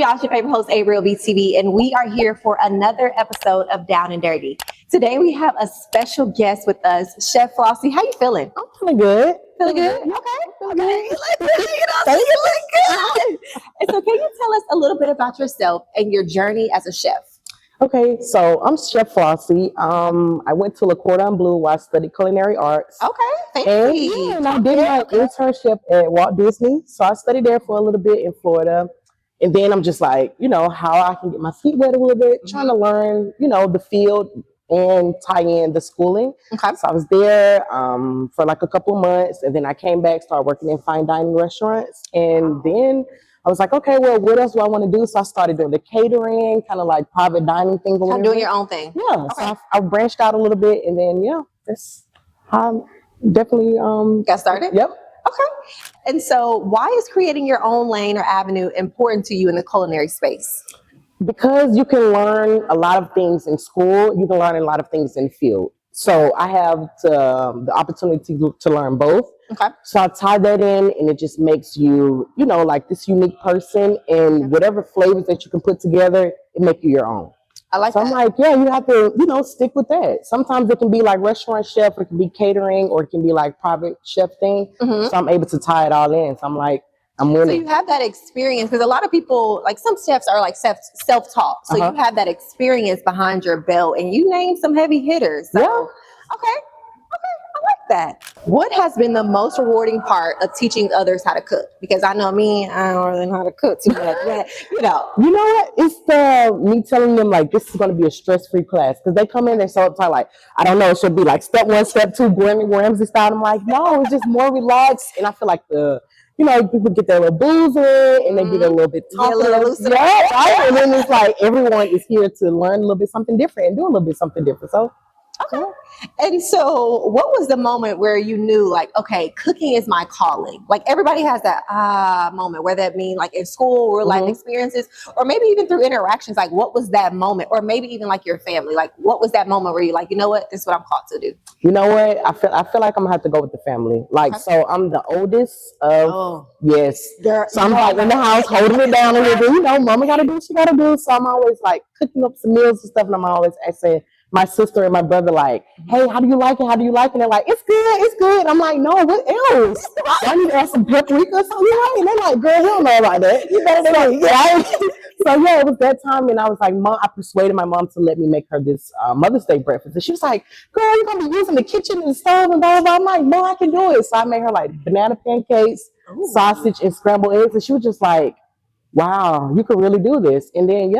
y'all, it's your favorite host, AybrielBTV, and we are here for another episode of Down and Dirty. Today we have a special guest with us, Chef Flossy. How you feeling? I'm feeling good. Feeling good? Okay. You look good. You look good. And so can you tell us a little bit about yourself and your journey as a chef? Okay, so I'm Chef Flossy. I went to La Cordon Bleu where I studied culinary arts. Okay, fancy. And I did my internship at Walt Disney. So I studied there for a little bit in Florida. And then I'm just like, how I can get my feet wet a little bit, trying to learn, the field and tie in the schooling. Okay. So I was there for like a couple of months, and then I came back, started working in fine dining restaurants. And then I was like, okay, well, what else do I want to do? So I started doing the catering, kind of like private dining thing. I'm doing your own thing. Yeah. Okay. So I branched out a little bit, and then, that's how I definitely got started? Yep. Okay. And so why is creating your own lane or avenue important to you in the culinary space? Because you can learn a lot of things in school, you can learn a lot of things in the field. So I have the opportunity to learn both. Okay. So I tie that in, and it just makes you, like this unique person, and whatever flavors that you can put together, it make you your own. I like so that. I'm like, yeah, you have to, stick with that. Sometimes it can be like restaurant chef, or it can be catering, or it can be like private chef thing. So I'm able to tie it all in. So I'm like, I'm winning. So you have that experience, because a lot of people, like some chefs are like self-taught. So you have that experience behind your belt, and you name some heavy hitters. So, okay, I like that. What has been the most rewarding part of teaching others how to cook? Because I know me, I don't really know how to cook too much, but You know what? It's me telling them like this is going to be a stress-free class, because they come in, they're so uptight, like I don't know, it should be like step 1, step 2, Gordon Ramsay style. I'm like, no, it's just more relaxed, and I feel like people get their little booze in, and they get a little bit talkative. Right? And then it's like everyone is here to learn a little bit something different and do a little bit something different. So, okay. And so what was the moment where you knew, like, okay, cooking is my calling? Like everybody has that moment, whether that mean like in school or life experiences, or maybe even through interactions. Like what was that moment? Or maybe even like your family. Like what was that moment where you're like, you know what, this is what I'm called to do? You know what? I feel like I'm gonna have to go with the family. Like, so I'm the oldest of yes. So I'm like in the house holding it down a little bit. Mama gotta do what she gotta do. So I'm always like cooking up some meals and stuff, and I'm always asking my sister and my brother, like, hey, how do you like it? How do you like it? And they're like, it's good, it's good. I'm like, no, what else? I need to add some paprika or something, right? And they're like, girl, you don't know about that. You better than right? So yeah, it was that time, and I was like, Mom, I persuaded my mom to let me make her this Mother's Day breakfast. And she was like, girl, you're gonna be using the kitchen and the stove and blah, blah, blah. I'm like, no, I can do it. So I made her like banana pancakes, sausage, and scrambled eggs. And she was just like, wow, you could really do this. And then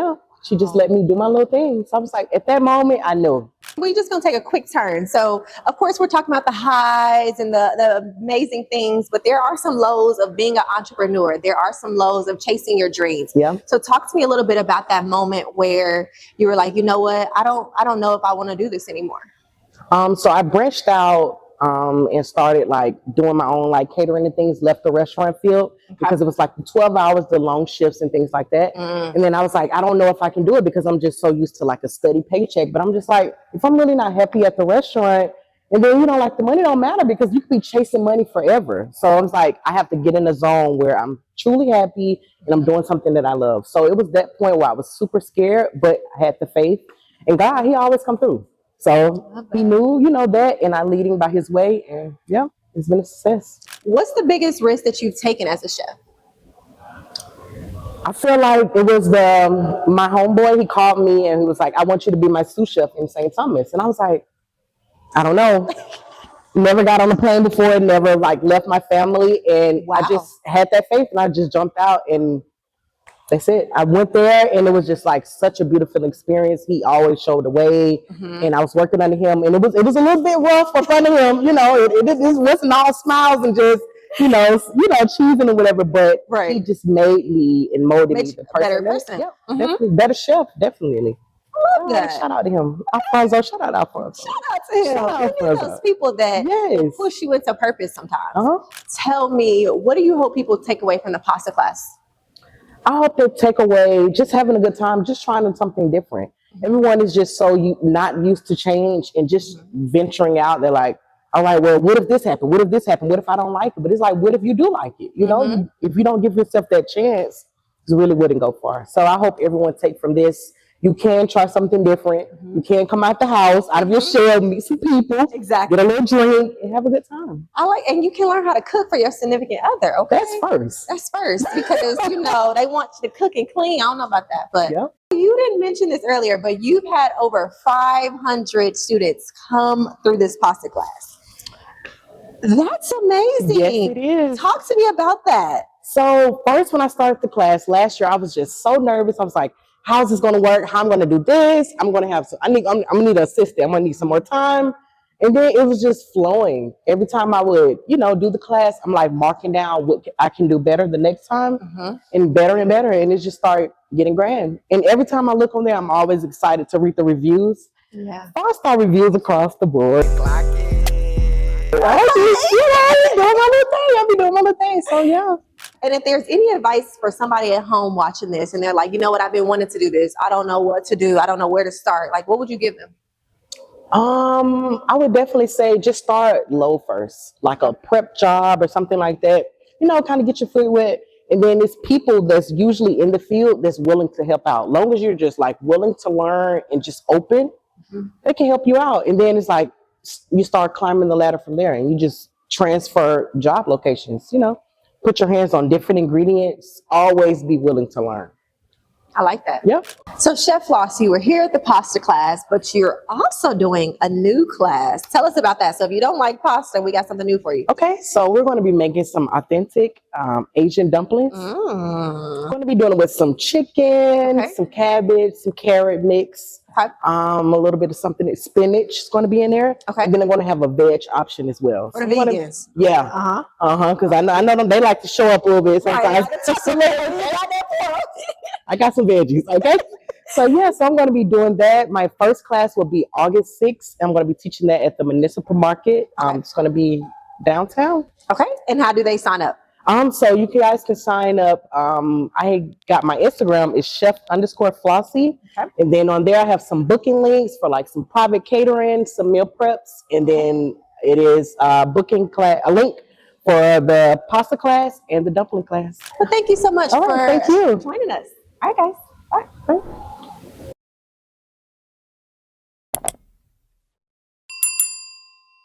she just let me do my little thing. So I was like, at that moment, I knew. We're just going to take a quick turn. So, of course, we're talking about the highs and the amazing things, but there are some lows of being an entrepreneur. There are some lows of chasing your dreams. Yeah. So talk to me a little bit about that moment where you were like, you know what, I don't know if I want to do this anymore. So I branched out and started like doing my own like catering and things, left the restaurant field because it was like the 12 hours, the long shifts and things like that. And then I was like, I don't know if I can do it because I'm just so used to like a steady paycheck. But I'm just like, if I'm really not happy at the restaurant, and then like the money don't matter because you could be chasing money forever. So I was like, I have to get in a zone where I'm truly happy and I'm doing something that I love. So it was that point where I was super scared, but I had the faith, and God, he always come through. So he knew, that, and I leading by his way, and it's been a success. What's the biggest risk that you've taken as a chef? I feel like it was my homeboy. He called me and he was like, I want you to be my sous chef in St. Thomas. And I was like, I don't know. Never got on a plane before, never like left my family. And I just had that faith, and I just jumped out, and that's it. I went there, and it was just like such a beautiful experience. He always showed the way, and I was working under him, and it was a little bit rough in front of him. It wasn't all smiles and just cheesing and whatever. But he just made me and molded me the person. Better person. Yeah, definitely better chef. Definitely. I love that. Shout out to him. Alfonso. Shout out Alfonso. Shout out to him. Shout out to those people that push you into purpose sometimes. Tell me, what do you hope people take away from the pasta class? I hope they take away just having a good time, just trying something different. Everyone is just so not used to change and just venturing out. They're like, all right, well, what if this happened? What if this happened? What if I don't like it? But it's like, what if you do like it? If you don't give yourself that chance, really wouldn't go far. So I hope everyone take from this. You can try something different. You can come out the house, out of your shell, meet some people, exactly, get a little drink, and have a good time. And you can learn how to cook for your significant other. Okay, That's first because they want you to cook and clean. I don't know about that, but you didn't mention this earlier, but you've had over 500 students come through this pasta class. That's amazing. Yes, it is. Talk to me about that. So first, when I started the class last year, I was just so nervous. I was like, how's this going to work? How I'm going to do this? I'm going to have some, I'm going to need an assistant. I'm going to need some more time. And then it was just flowing. Every time I would, do the class, I'm like marking down what I can do better the next time and better. And it just started getting grand. And every time I look on there, I'm always excited to read the reviews. Yeah. 5-star reviews across the board. I'll be doing my little thing. So yeah. And if there's any advice for somebody at home watching this and they're like, you know what, I've been wanting to do this. I don't know what to do. I don't know where to start. Like, what would you give them? I would definitely say just start low first, like a prep job or something like that. Kind of get your feet wet. And then it's people that's usually in the field that's willing to help out. Long as you're just like willing to learn and just open, they can help you out. And then it's like you start climbing the ladder from there and you just transfer job locations, put your hands on different ingredients, always be willing to learn. I like that. Yep. So Chef Flossy, we're here at the pasta class, but you're also doing a new class. Tell us about that. So if you don't like pasta, we got something new for you. Okay, so we're going to be making some authentic Asian dumplings. We're going to be doing it with some chicken, some cabbage, some carrot mix, a little bit of something, spinach is going to be in there. Okay. And then I'm going to have a veg option as well. For the vegans. Yeah. Because I know them, they like to show up a little bit sometimes. I got some veggies, okay? So I'm going to be doing that. My first class will be August 6th. I'm going to be teaching that at the municipal market. It's going to be downtown. Okay. And how do they sign up? So you guys can sign up. I got my Instagram is chef_Flossy. Okay. And then on there I have some booking links for like some private catering, some meal preps, and then it is booking class, a link for the pasta class and the dumpling class. Well, thank you so much for joining us. All right, guys. Bye.